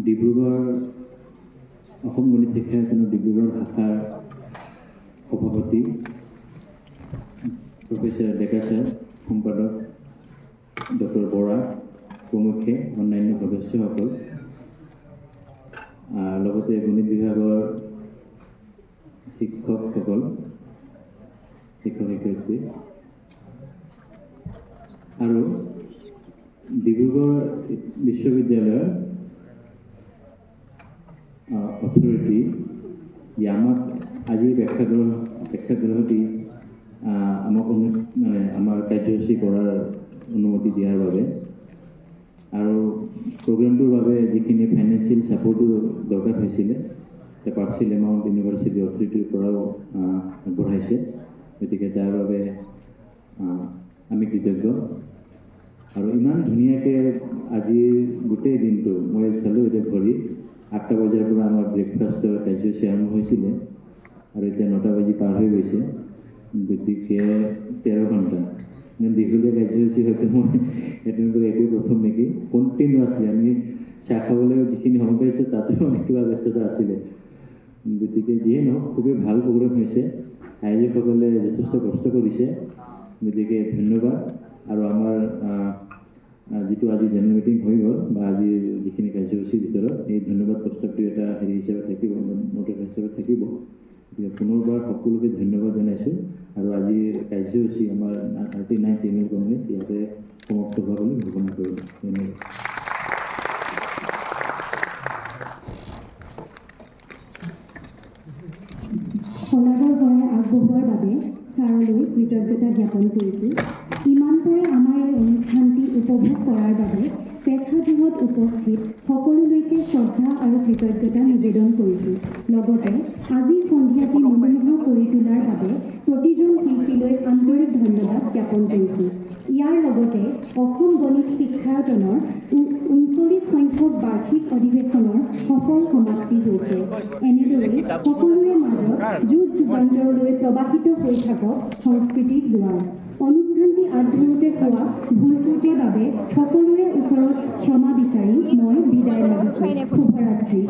ডিব্ৰুগড় অসম গণিত শিক্ষায়তনৰ ডিব্ৰুগড় শাখাৰ সভাপতি প্ৰফেচাৰ ডেকা ছাৰ, সম্পাদক ডক্টৰ বৰা প্ৰমুখ্যে অন্যান্য সদস্যসকল, লগতে গণিত বিভাগৰ শিক্ষকসকল, শিক্ষক শিক্ষয়িত্ৰী আৰু ডিব্ৰুগড় বিশ্ববিদ্যালয়ৰ অথৰিটি আমাক আজি প্ৰেক্ষাগৃহ দি আমাক আমাৰ কাৰ্যসূচী কৰাৰ অনুমতি দিয়াৰ বাবে আৰু প্ৰগ্ৰেমটোৰ বাবে যিখিনি ফাইনেন্সিয়েল ছাপৰ্টো দৰকাৰ হৈছিলে পাৰ্চিয়েল এমাউণ্ট ইউনিভাৰ্চিটি অথৰিটিৰ পৰাও আগবঢ়াইছে। গতিকে তাৰ বাবে আমি কৃতজ্ঞ। আৰু ইমান ধুনীয়াকৈ আজিৰ গোটেই দিনটো মই চালোঁ, এতিয়া ঘড়ী 8টা বজাৰ পৰা আমাৰ ব্ৰেকফাষ্টৰ কাৰ্যসূচী আৰম্ভ হৈছিলে আৰু এতিয়া 9টা বাজি পাৰ হৈ গৈছে। গতিকে 13 ঘণ্টা দীঘলীয়া কাৰ্যসূচী হয়তো মই এটেণ্ড কৰি এইটোৱে প্ৰথম নেকি। কণ্টিনিউৱাছলি আমি চাহ খাবলৈ যিখিনি সময় পাইছোঁ তাতো অনেক কিবা ব্যস্ততা আছিলে। গতিকে যিয়ে নহওক খুবেই ভাল প্ৰগ্ৰেম হৈছে, আয়োজকসকলে যথেষ্ট কষ্ট কৰিছে। গতিকে ধন্যবাদ। আৰু আমাৰ যিটো আজি জেনেৰেল মিটিং হৈ গ'ল বা আজিৰ যিখিনি কাৰ্যসূচীৰ ভিতৰত এই ধন্যবাদ প্ৰস্তাৱটো এটা হিচাপে থাকিব, নোট হিচাপে থাকিব। গতিকে পুনৰবাৰ সকলোকে ধন্যবাদ জনাইছোঁ আৰু আজিৰ কাৰ্যসূচী আমাৰ 39th এনুৱেল কংগ্ৰেছ ইয়াতে সমাপ্ত হোৱা বুলি ঘোষণা কৰিলোঁ। ধন্যবাদ। শলাগৰ শৰাই আগবঢ়োৱাৰ বাবে ছাৰলৈ কৃতজ্ঞতা জ্ঞাপন কৰিছোঁ। ইমানপৰে আমাৰ এই অনুষ্ঠানটি উপভোগ কৰাৰ বাবে প্ৰেক্ষাগৃহত উপস্থিত সকলোলৈকে শ্ৰদ্ধা আৰু কৃতজ্ঞতা নিবেদন কৰিছোঁ। লগতে আজিৰ সন্ধিয়াটি মনোমোহা কৰি তোলাৰ বাবে প্ৰতিজন শিল্পীলৈ আন্তৰিক ধন্যবাদ জ্ঞাপন কৰিছোঁ। ইয়াৰ লগতে অসম গণিত শিক্ষায়তনৰ 39 সংখ্যক বাৰ্ষিক অধিৱেশনৰ সফল সমাপ্তি হৈছে। এনেদৰেই সকলোৰে মাজত যুগ যুগান্তৰলৈ প্ৰবাহিত হৈ থাকক সংস্কৃতিৰ জোৱাৰ। অনুষ্ঠানটি আগধৰোঁতে হোৱা ভুল ত্ৰুটিৰ বাবে সকলোৰে ওচৰত ক্ষমা বিচাৰি মই বিদায় মাগিছোঁ। শুভৰাত্ৰি।